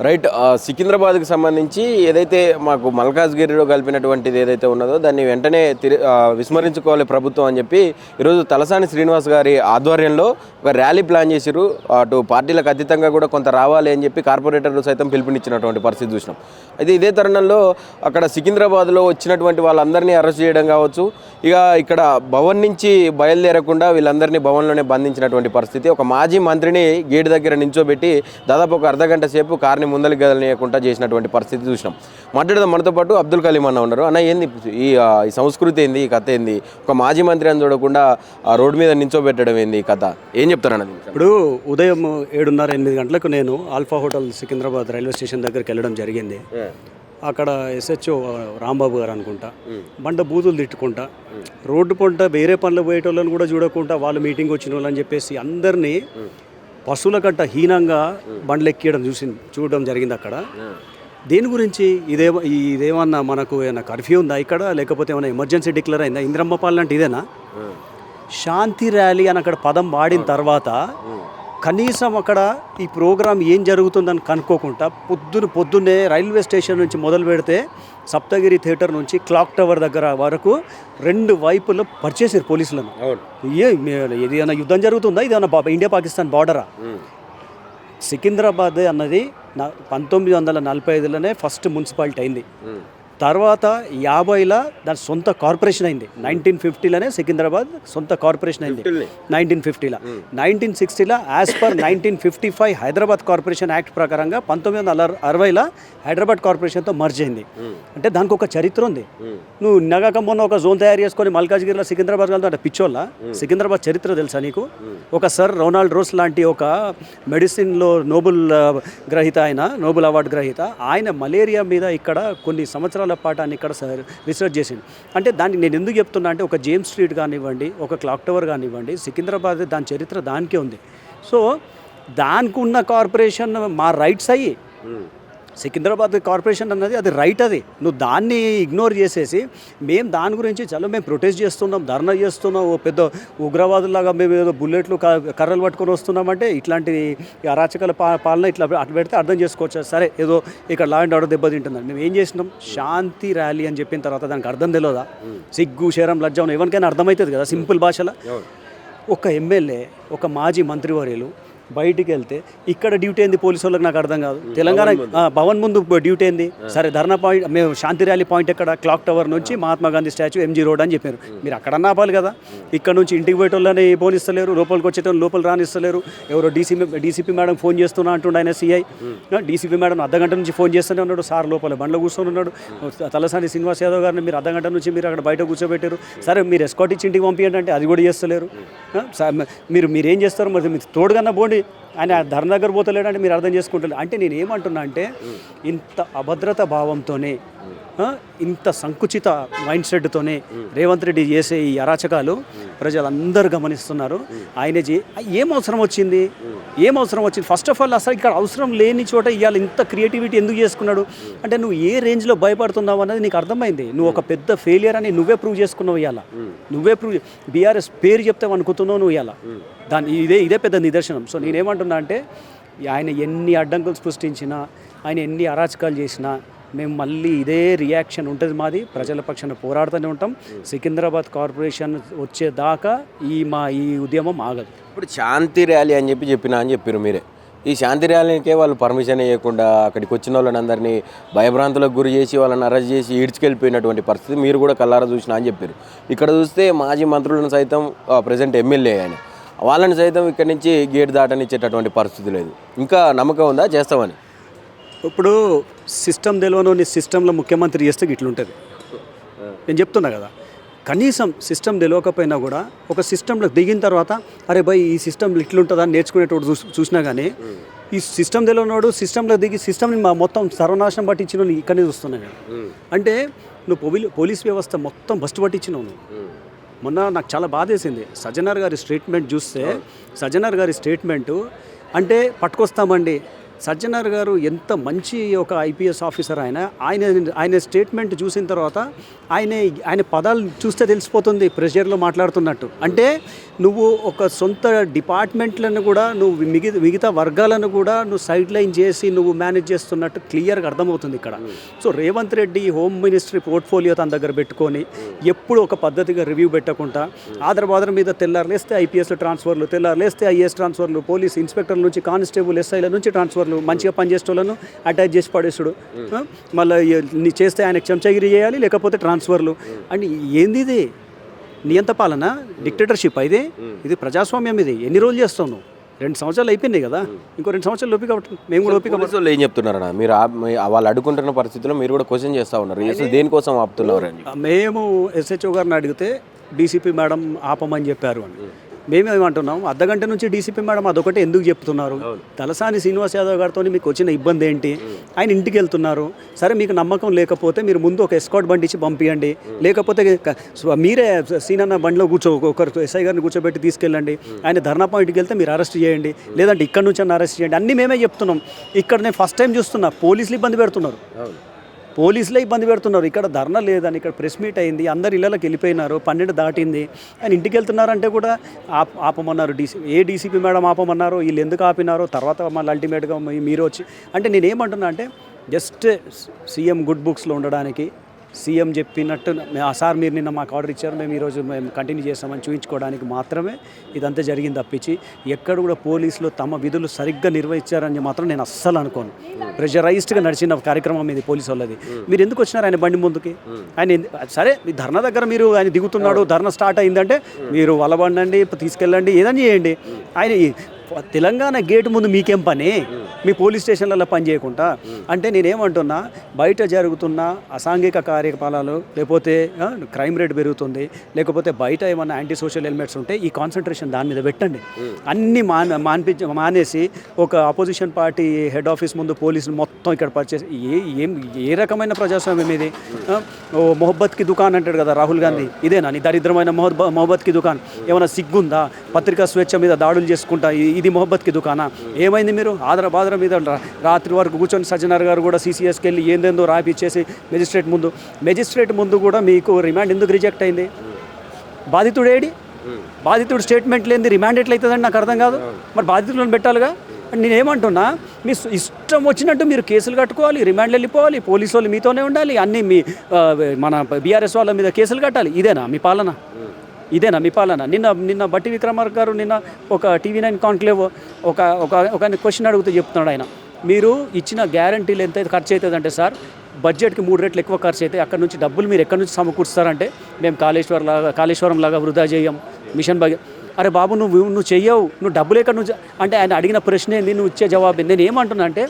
Right. సికింద్రాబాద్కి సంబంధించి ఏదైతే మాకు మల్కాజ్గిరిలో కలిపినటువంటిది ఏదైతే ఉన్నదో దాన్ని వెంటనే విస్మరించుకోవాలి ప్రభుత్వం అని చెప్పి ఈరోజు తలసాని శ్రీనివాస్ గారి ఆధ్వర్యంలో ఒక ర్యాలీ ప్లాన్ చేసిరు. అటు పార్టీలకు అతీతంగా కూడా కొంత రావాలి అని చెప్పి కార్పొరేటర్లు సైతం పిలుపునిచ్చినటువంటి పరిస్థితి చూసినాం. అయితే ఇదే తరుణంలో అక్కడ సికింద్రాబాద్లో వచ్చినటువంటి వాళ్ళందరినీ అరెస్ట్ చేయడం కావచ్చు, ఇక ఇక్కడ భవన్ నుంచి బయలుదేరకుండా వీళ్ళందరినీ భవన్లోనే బంధించినటువంటి పరిస్థితి. ఒక మాజీ మంత్రిని గేటు దగ్గర నించోబెట్టి దాదాపు ఒక అర్ధగంట సేపు కార్ని ముందరికి గదలనీయకుండా చేసినటువంటి పరిస్థితి చూసినాం. మాట్లాడదాం మనతో పాటు అబ్దుల్ కలీం అన్న ఉన్నారు. అన్న, ఏంది ఈ సంస్కృతి ఏంది, ఈ కథ ఏంది? ఒక మాజీ మంత్రి అని చూడకుండా ఆ రోడ్డు మీద నించోబెట్టడం ఏంది ఈ కథ? ఏం చెప్తారన్నది? ఇప్పుడు ఉదయం 7:30-8 గంటలకు నేను alpha hotel Secunderabad railway station దగ్గరికి వెళ్ళడం జరిగింది. అక్కడ ఎస్హెచ్ఓ రాంబాబు గారు అనుకుంటా బండ బూతులు తిట్టుకుంటా, రోడ్డు పొంట వేరే పనులు పోయేటోళ్ళని కూడా చూడకుండా వాళ్ళు మీటింగ్ వచ్చిన వాళ్ళని చెప్పేసి అందరినీ పశువుల కంట హీనంగా బండ్లు ఎక్కియడం చూడడం జరిగింది అక్కడ. దేని గురించి? ఇదేమన్నా మనకు ఏమైనా కర్ఫ్యూ ఉందా ఇక్కడ, లేకపోతే ఏమైనా ఎమర్జెన్సీ డిక్లేర్ అయిందా? ఇంద్రమ్మ పాలన అంటే ఇదేనా? శాంతి ర్యాలీ అని అక్కడ పదం వాడిన తర్వాత కనీసం అక్కడ ఈ ప్రోగ్రాం ఏం జరుగుతుందని కనుక్కోకుండా పొద్దున్నే రైల్వే స్టేషన్ నుంచి మొదలు పెడితే సప్తగిరి థియేటర్ నుంచి క్లాక్ టవర్ దగ్గర వరకు 2 వైపులు పరిచేసారు పోలీసులను. ఇది ఏమైనా యుద్ధం జరుగుతుందా? ఇది ఏమైనా ఇండియా పాకిస్తాన్ బార్డరా? సికింద్రాబాద్ అన్నది 1945లోనే ఫస్ట్ మున్సిపాలిటీ అయింది. తర్వాత 50లో దాని సొంత కార్పొరేషన్ అయింది. 1950లోనే సికింద్రాబాద్ సొంత కార్పొరేషన్ అయింది. 1950లో 1960లో as per 1955 Hyderabad corporation act ప్రకారంగా 1960లో హైదరాబాద్ కార్పొరేషన్తో మర్జ్ అయింది. అంటే దానికి ఒక చరిత్ర ఉంది. నువ్వు నగక మొన్న ఒక జోన్ తయారు చేసుకొని మల్కాజ్గిరిలో సికింద్రాబాద్ వెళ్తా అంటే పిచ్చోళ్ళ. సికింద్రాబాద్ చరిత్ర తెలుసా నీకు? ఒక సర్ రొనాల్డ్ రోస్ లాంటి ఒక మెడిసిన్లో నోబెల్ గ్రహీత, ఆయన నోబెల్ అవార్డు గ్రహీత, ఆయన మలేరియా మీద ఇక్కడ కొన్ని సంవత్సరాల పాటు ఆయన ఇక్కడ రీసెర్చ్ చేసింది. అంటే దాన్ని నేను ఎందుకు చెప్తున్నా అంటే, ఒక జేమ్స్ స్ట్రీట్ కానివ్వండి, ఒక క్లాక్ టవర్ కానివ్వండి, సికింద్రాబాద్ దాని చరిత్ర దానికే ఉంది. సో దానికి ఉన్న కార్పొరేషన్ మా రైట్స్ అయ్యి, సికింద్రాబాద్ కార్పొరేషన్ అన్నది అది రైట్. అది నువ్వు దాన్ని ఇగ్నోర్ చేసేసి మేము దాని గురించి మేము ప్రొటెస్ట్ చేస్తున్నాం, ధర్నా చేస్తున్నాం, ఓ పెద్ద ఉగ్రవాదులాగా మేము ఏదో బుల్లెట్లు కర్రలు పట్టుకొని వస్తున్నామంటే ఇట్లాంటి అరాచకాల పాలన ఇట్లా అటు పెడితే అర్థం చేసుకోవచ్చు. సరే, ఏదో ఇక్కడ లా అండ్ ఆర్డర్ దెబ్బతింటుందని మేము ఏం చేసినాం? శాంతి ర్యాలీ అని చెప్పిన తర్వాత దానికి అర్థం తెలియదా? సిగ్గు శరం లజ్జ ఎవరికైనా అర్థమవుతుంది కదా సింపుల్ భాషలో. ఒక ఎమ్మెల్యే, ఒక మాజీ మంత్రివర్యులు బయటికి వెళ్తే ఇక్కడ డ్యూటీ ఏంది పోలీసు వాళ్ళకి నాకు అర్థం కాదు. తెలంగాణ భవన్ ముందు డ్యూటీ ఏంది? సరే, ధర్నా పాయింట్ మేము శాంతి ర్యాలీ పాయింట్ ఎక్కడ? క్లాక్ టవర్ నుంచి Mahatma Gandhi statue, MG road అని చెప్పారు. మీరు అక్కడ ఆపాలి కదా. ఇక్కడ నుంచి ఇంటికి పోయేటోళ్ళని పోనిస్తలేరు, లోపలికి వచ్చేటోళ్ళు లోపల రానిస్తలేరు. ఎవరో డీసీపీ మేడం ఫోన్ చేస్తున్నా అంటుండే ఆయన సిఐ. డీసీపీ మేడం అర్ధగంట నుంచి ఫోన్ చేస్తూనే ఉన్నాడు. సార్ లోపల బండ్లో కూర్చొని ఉన్నాడు. తలసాని శ్రీనివాస్ యాదవ్ గారిని మీరు అర్ధగంట నుంచి మీరు అక్కడ బయట కూర్చోబెట్టారు. సరే, మీరు ఎస్కాట్ ఇచ్చి ఇంటికి పంపించండి అంటే అది కూడా చేస్తలేరు. మీరేం చేస్తారు మరి? మీరు తోడుగన్నా పోండి. ఆయన ధర్నా దగ్గర పోతలేడంటే మీరు అర్థం చేసుకుంటారు. అంటే నేను ఏమంటున్నా అంటే, ఇంత అభద్రత భావంతోనే, ఇంత సంకుచిత మైండ్ సెట్తోనే రేవంత్ రెడ్డి చేసే ఈ అరాచకాలు ప్రజలందరూ గమనిస్తున్నారు. ఆయన ఏం అవసరం వచ్చింది? ఫస్ట్ ఆఫ్ ఆల్ అసలు ఇక్కడ అవసరం లేని చోట ఇవాళ ఇంత క్రియేటివిటీ ఎందుకు చేసుకున్నాడు అంటే, నువ్వు ఏ రేంజ్లో భయపడుతున్నావు అన్నది నీకు అర్థమైంది. నువ్వు ఒక పెద్ద ఫెయిలియర్ అని నువ్వే ప్రూవ్ చేసుకున్నావు. ఇవాళ నువ్వే బీఆర్ఎస్ పేరు చెప్తే అనుకుతున్నావు నువ్వు. ఇవాళ ఇదే పెద్ద నిదర్శనం. సో నేనేమంటున్నా అంటే, ఆయన ఎన్ని అడ్డంకులు సృష్టించినా, ఆయన ఎన్ని అరాచకాలు చేసినా మేము మళ్ళీ ఇదే రియాక్షన్ ఉంటుంది మాది. ప్రజల పక్షాన పోరాడుతూనే ఉంటాం. సికింద్రాబాద్ కార్పొరేషన్ వచ్చేదాకా ఈ ఉద్యమం ఆగదు. ఇప్పుడు శాంతి ర్యాలీ అని చెప్పారు మీరే. ఈ శాంతి ర్యాలీకే వాళ్ళు పర్మిషన్ ఇవ్వకుండా అక్కడికి వచ్చిన వాళ్ళని అందరినీ భయభ్రాంతులకు గురి చేసి వాళ్ళని అరెస్ట్ చేసి ఈడ్చుకెళ్ళిపోయినటువంటి పరిస్థితి మీరు కూడా కల్లారా చూసినా అని చెప్పారు. ఇక్కడ చూస్తే మాజీ మంత్రులను సైతం, ప్రజెంట్ ఎమ్మెల్యే ఆయన, వాళ్ళని సైతం ఇక్కడి నుంచి గేట్ దాటనిచ్చేటటువంటి పరిస్థితి లేదు. ఇంకా నమ్మకం ఉందా చేస్తామని? ఇప్పుడు సిస్టమ్ తెలియని సిస్టంలో ముఖ్యమంత్రి చేస్తే ఇట్లుంటుంది. నేను చెప్తున్నా కదా, కనీసం సిస్టమ్ తెలియకపోయినా కూడా ఒక సిస్టంలో దిగిన తర్వాత అరే భయ్ ఈ సిస్టమ్ ఇట్లుంటుందా అని నేర్చుకునేటోడు చూసినా కానీ, ఈ సిస్టమ్ తెలియనోడు సిస్టంలో దిగి సిస్టమ్ని మొత్తం సర్వనాశనం పట్టించిన ఇక్కడనే చూస్తున్నాను నేను. అంటే నువ్వు పోలీస్ వ్యవస్థ మొత్తం బస్టు పట్టించినావు నువ్వు. మొన్న నాకు చాలా బాధేసింది సజ్జనార్ గారి స్టేట్మెంట్ చూస్తే. సజ్జనార్ గారి స్టేట్మెంటు అంటే పట్టుకొస్తామండి, సజ్జనార్ గారు ఎంత మంచి ఒక ఐపీఎస్ ఆఫీసర్ ఆయన స్టేట్మెంట్ చూసిన తర్వాత ఆయన పదాలు చూస్తే తెలిసిపోతుంది ప్రెషర్లో మాట్లాడుతున్నట్టు. అంటే నువ్వు ఒక సొంత డిపార్ట్మెంట్లను కూడా నువ్వు మిగతా వర్గాలను కూడా నువ్వు సైడ్ లైన్ చేసి నువ్వు మేనేజ్ చేస్తున్నట్టు క్లియర్గా అర్థమవుతుంది ఇక్కడ. So Revanth Reddy home ministry portfolio తన దగ్గర పెట్టుకొని ఎప్పుడు ఒక పద్ధతిగా రివ్యూ పెట్టకుండా ఆదరబాదర మీద తెల్లారులేస్తే ఐపీఎస్ ట్రాన్స్ఫర్లు, తెల్లారులేస్తే ఐఏఎస్ ట్రాన్స్ఫర్లు, పోలీస్ ఇన్స్పెక్టర్ల నుంచి కానిస్టేబుల్ ఎస్ఐల నుంచి ట్రాన్స్ఫర్లు, మంచిగా పనిచేసేటోళ్ళను అటాచ్ చేసి పడేసుడు, మళ్ళీ చేస్తే ఆయనకు చెంచగిరి చేయాలి, లేకపోతే ట్రాన్స్ఫర్లు. అంటే ఏంది ఇది? నియంత పాలన, డిక్టేటర్షిప్ ఇది ప్రజాస్వామ్యం. ఇది ఎన్ని రోజులు చేస్తావు నువ్వు? 2 సంవత్సరాలు అయిపోయింది కదా, ఇంకో 2 సంవత్సరాలు ఓపిక మేము కూడా ఓపిక. పోలీసులు ఏం చెప్తున్నారన్న? మీరు వాళ్ళు అడుగుంటున్న పరిస్థితిలో మీరు కూడా క్వశ్చన్ చేస్తూ ఉన్నారు, అసలు దేనికోసం ఆపుతున్నారు అని. మేము ఎస్హెచ్ఓ గారిని అడిగితే డీసీపీ మేడం ఆపమని చెప్పారు అని. మేమేమంటున్నాం, అర్ధగంట నుంచి డీసీపీ మేడం అదొకటి ఎందుకు చెప్తున్నారు? తలసాని శ్రీనివాస్ యాదవ్ గారితో మీకు వచ్చిన ఇబ్బంది ఏంటి? ఆయన ఇంటికి వెళ్తున్నారు, సరే మీకు నమ్మకం లేకపోతే మీరు ముందు ఒక ఎస్కాట్ బండి ఇచ్చి పంపించండి, లేకపోతే మీరే సీనన్న బండిలో ఒకరు ఎస్ఐ గారిని కూర్చోబెట్టి తీసుకెళ్ళండి, ఆయన ధర్నా పాయింట్కి వెళ్తే మీరు అరెస్ట్ చేయండి, లేదంటే ఇక్కడ నుంచి అరెస్ట్ చేయండి. అన్నీ మేమే చెప్తున్నాం. ఇక్కడ నేను ఫస్ట్ టైం చూస్తున్నా పోలీసులు ఇబ్బంది పెడుతున్నారు, పోలీసులే ఇబ్బంది పెడుతున్నారు. ఇక్కడ ధర్నా లేదని ఇక్కడ ప్రెస్ మీట్ అయింది, అందరు ఇళ్ళకి వెళ్ళిపోయినారు, 12 దాటింది, ఆయన ఇంటికి వెళ్తున్నారంటే కూడా ఆపమన్నారు. డీసీపీ మేడం ఆపమన్నారు, వీళ్ళు ఎందుకు ఆపినారో తర్వాత మళ్ళీ అల్టిమేట్గా మీరు వచ్చి. అంటే నేనేమంటున్నా అంటే జస్ట్ సీఎం గుడ్ బుక్స్లో ఉండడానికి, సీఎం చెప్పినట్టు సార్ మీరు నిన్న మాకు ఆర్డర్ ఇచ్చారు, మేము ఈరోజు మేము కంటిన్యూ చేస్తామని చూపించుకోవడానికి మాత్రమే ఇదంతా జరిగింది తప్పించి ఎక్కడ కూడా పోలీసులు తమ విధులు సరిగ్గా నిర్వహించారని మాత్రం నేను అస్సలు అనుకోను. ప్రెషరైజ్డ్గా నడిచిన కార్యక్రమం ఇది పోలీసు వాళ్ళది. మీరు ఎందుకు వచ్చినారు ఆయన బండి ముందుకి? ఆయన సరే మీ ధర్నా దగ్గర మీరు ఆయన దిగుతున్నాడు, ధర్నా స్టార్ట్ అయిందంటే మీరు వలబండండి, తీసుకెళ్ళండి, ఏదని చేయండి. ఆయన తెలంగాణ గేట్ ముందు మీకేం పని? మీ పోలీస్ స్టేషన్లలో పని చేయకుండా. అంటే నేనేమంటున్నా, బయట జరుగుతున్న అసాంఘిక కార్యకలాపాలు, లేకపోతే క్రైమ్ రేట్ పెరుగుతుంది, లేకపోతే బయట ఏమన్నా యాంటీ సోషల్ ఎలిమెంట్స్ ఉంటే ఈ కాన్సన్ట్రేషన్ దాని మీద పెట్టండి. అన్నీ మానేసి ఒక అపోజిషన్ పార్టీ హెడ్ ఆఫీస్ ముందు పోలీసులు మొత్తం ఇక్కడ పర్చేసి ఏ రకమైన ప్రజాస్వామ్యం ఇది? మొహబ్బత్ కి దుకాన్ అంటాడు కదా రాహుల్ గాంధీ, ఇదేనా నీ దరిద్రమైన మొహబ్బత్ కి దుకాన్? ఏమైనా సిగ్గుందా? పత్రికా స్వేచ్ఛ మీద దాడులు చేసుకుంటా ఇది మొహబ్బత్ కి దుకానా? ఏమైంది? మీరు ఆదర మీద రాత్రి వరకు కూర్చొని సజ్జనార్ గారు కూడా సీసీఎస్కి వెళ్ళి ఏందేందో రాపిచ్చేసి మెజిస్ట్రేట్ ముందు కూడా మీకు రిమాండ్ ఎందుకు రిజెక్ట్ అయింది? బాధితుడు స్టేట్మెంట్ లేని రిమాండ్ ఎట్లయితుందని నాకు అర్థం కాదు. మరి బాధితులను పెట్టాలిగా. నేనేమంటున్నా, మీ ఇష్టం వచ్చినట్టు మీరు కేసులు కట్టుకోవాలి, రిమాండ్లు వెళ్ళిపోవాలి, పోలీసు వాళ్ళు మీతోనే ఉండాలి, అన్నీ మీ మన బీఆర్ఎస్ వాళ్ళ మీద కేసులు కట్టాలి. ఇదేనా మీ పాలన? నిన్న బట్టి విక్రమార్క గారు నిన్న ఒక TV9 కాన్క్లేవ్ ఒక క్వశ్చన్ అడుగుతూ చెప్తున్నాడు ఆయన, మీరు ఇచ్చిన గ్యారంటీలు ఎంత ఖర్చు అవుతుందంటే సార్ బడ్జెట్కి 3 రెట్లు ఎక్కువ ఖర్చు అయితే అక్కడ నుంచి డబ్బులు మీరు ఎక్కడి నుంచి సమకూరుస్తారంటే మేము కాళేశ్వరం లాగా వృధా చేయం, మిషన్ భాగ్యం. అరే బాబు నువ్వు చెయ్యవు, నువ్వు డబ్బులు ఎక్కడి నుంచి అంటే ఆయన అడిగిన ప్రశ్న ఏంది, నువ్వు ఇచ్చే జవాబు. నేను ఏమంటున్నా అంటే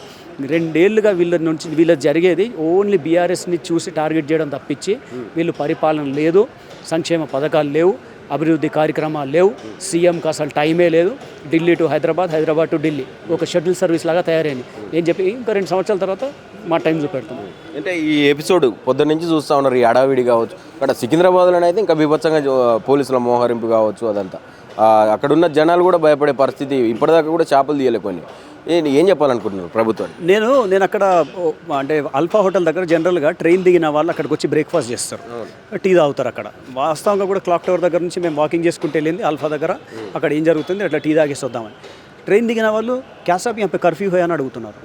2 ఏళ్ళుగా వీళ్ళ జరిగేది ఓన్లీ బీఆర్ఎస్ని చూసి టార్గెట్ చేయడం తప్పించి వీళ్ళు పరిపాలన లేదు, సంక్షేమ పథకాలు లేవు, అభివృద్ధి కార్యక్రమాలు లేవు, సీఎంకి అసలు టైమే లేదు. ఢిల్లీ టు హైదరాబాద్, హైదరాబాద్ టు ఢిల్లీ ఒక షెడ్యూల్ సర్వీస్ లాగా తయారైంది. నేను చెప్పి ఇంకా 2 సంవత్సరాల తర్వాత మా టైం చూపెడతాం. అంటే ఈ ఎపిసోడ్ పొద్దున్న నుంచి చూస్తూ ఉన్నారు, ఈ అడావిడి కావచ్చు, అక్కడ సికింద్రాబాద్లోనే అయితే ఇంకా బీభత్సంగా పోలీసుల మోహరింపు కావచ్చు, అదంతా అక్కడున్న జనాలు కూడా భయపడే పరిస్థితి. ఇప్పటిదాకా కూడా చేపలు తీయలే కొన్ని. ఏం చెప్పాలనుకుంటున్నారు ప్రభుత్వాన్ని? నేను అక్కడ అంటే అల్ఫా హోటల్ దగ్గర జనరల్గా ట్రైన్ దిగిన వాళ్ళు అక్కడికి వచ్చి బ్రేక్ఫాస్ట్ చేస్తారు, టీ తాగుతారు. అక్కడ వాస్తవంగా కూడా క్లాక్ టవర్ దగ్గర నుంచి మేము వాకింగ్ చేసుకుంటూ వెళ్ళింది అల్ఫా దగ్గర, అక్కడ ఏం జరుగుతుంది అట్లా టీ తాగేసి వద్దామని. ట్రైన్ దిగిన వాళ్ళు క్యాసాప్ यहाँ पे కర్ఫ్యూ హోయా అని అడుగుతున్నారు.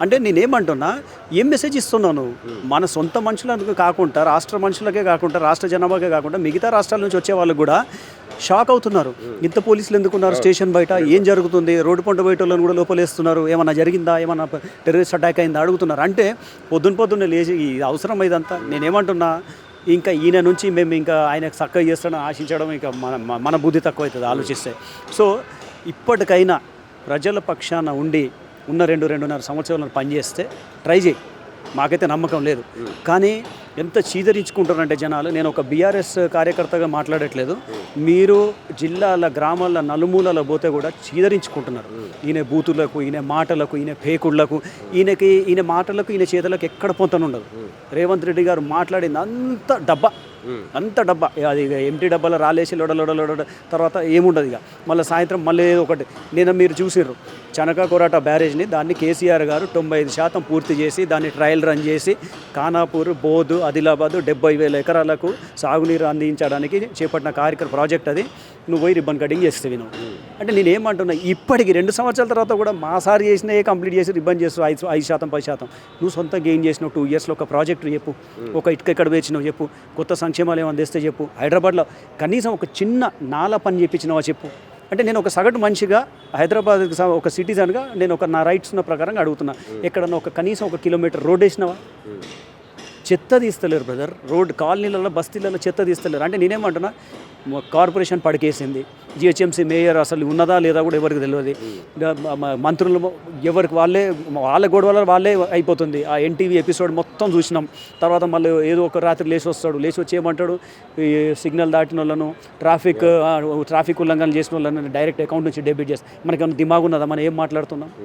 అంటే నేనేమంటున్నా, ఏం మెసేజ్ ఇస్తున్నావు నువ్వు? మన సొంత మనుషులకు కాకుండా, రాష్ట్ర మనుషులకే కాకుండా, రాష్ట్ర జనాభాకే కాకుండా మిగతా రాష్ట్రాల నుంచి వచ్చే వాళ్ళు కూడా షాక్ అవుతున్నారు. ఇంత పోలీసులు ఎందుకున్నారు స్టేషన్ బయట, ఏం జరుగుతుంది, రోడ్డు పంట బయట వాళ్ళని కూడా లోపలేస్తున్నారు, ఏమన్నా జరిగిందా, ఏమన్నా టెర్రరిస్ట్ అటాక్ అయిందా అడుగుతున్నారు. అంటే పొద్దున్నే లేచి అవసరం ఇదంతా. నేనేమంటున్నా, ఇంకా ఈయన నుంచి మేము ఇంకా ఆయనకు చక్కగా చేస్తాడని ఆశించడం ఇంకా మన బుద్ధి తక్కువ అవుతుంది ఆలోచిస్తే. సో ఇప్పటికైనా ప్రజల పక్షాన ఉండి ఉన్న 2-2.5 సంవత్సరాలను పనిచేస్తే ట్రై చేయి. మాకైతే నమ్మకం లేదు. కానీ ఎంత చీదరించుకుంటారంటే జనాలు, నేను ఒక బీఆర్ఎస్ కార్యకర్తగా మాట్లాడట్లేదు, మీరు జిల్లాల గ్రామాల నలుమూలలో పోతే కూడా చీదరించుకుంటున్నారు. ఈయన బూతులకు, ఈయన మాటలకు, ఈయన పేకుళ్లకు, ఈయన మాటలకు, ఈయన చేతులకు ఎక్కడ పొంతనుండదు. రేవంత్ రెడ్డి గారు మాట్లాడింది అంత డబ్బా. అంత డబ్బా అది ఎంటీ డబ్బాలో రాలేసి లొడ తర్వాత ఏముండదు ఇక మళ్ళీ సాయంత్రం మళ్ళీ ఏదో ఒకటి నేను మీరు చూసిర్రు చనక కొరాట బ్యారేజ్ని దాన్ని కేసీఆర్ గారు 95% పూర్తి చేసి దాన్ని ట్రయల్ రన్ చేసి ఖానాపూర్ బోధు ఆదిలాబాదు 70,000 ఎకరాలకు సాగునీరు అందించడానికి చేపట్టిన కార్యక్రమ ప్రాజెక్ట్ అది. నువ్వు పోయి రిబ్బన్ కటింగ్ చేస్తావు నువ్వు అంటే నేను ఏమంటున్నా ఇప్పటికి 2 సంవత్సరాల తర్వాత కూడా మా సార్ చేసినవి కంప్లీట్ చేసి రిబ్బన్ చేస్తావు 5% 10%. నువ్వు సొంతంగా ఏం చేసినావు 2 ఇయర్స్లో ఒక ప్రాజెక్టు చెప్పు, ఒక ఇటుక ఎక్కడ వేసినావు చెప్పు, కొత్త సంక్షేమాలు ఏమైనా తెస్తే చెప్పు, హైదరాబాద్లో కనీసం ఒక చిన్న నాలా పని చేయించినావా చెప్పు. అంటే నేను ఒక సగటు మనిషిగా హైదరాబాద్కి ఒక సిటిజన్గా నేను నా రైట్స్ ఉన్న ప్రకారంగా అడుగుతున్నా, ఎక్కడన్నా కనీసం 1 కిలోమీటర్ రోడ్ వేసినావా? చెత్త తీస్తలేరు బ్రదర్, రోడ్ కాలనీలలో బస్తీలలో చెత్త తీస్తలేరు. అంటే నేనేమంటున్నా కార్పొరేషన్ పడికేసింది, జిహెచ్ఎంసీ మేయర్ అసలు ఉన్నదా లేదా కూడా ఎవరికి తెలియదు, మంత్రులు ఎవరికి వాళ్ళ గొడవల వాళ్ళే అయిపోతుంది. ఆ ఎన్టీవీ ఎపిసోడ్ మొత్తం చూసినాం. తర్వాత మళ్ళీ ఏదో ఒక రాత్రి లేచి వచ్చి ఏమంటాడు, ఈ సిగ్నల్ దాటిన వాళ్ళను ట్రాఫిక్ ఉల్లంఘన చేసిన వాళ్ళని డైరెక్ట్ అకౌంట్ నుంచి డెబిట్ చేస్తాం. మనకేమైనా దిమాగ్ ఉన్నదా, మనం ఏం మాట్లాడుతున్నాం?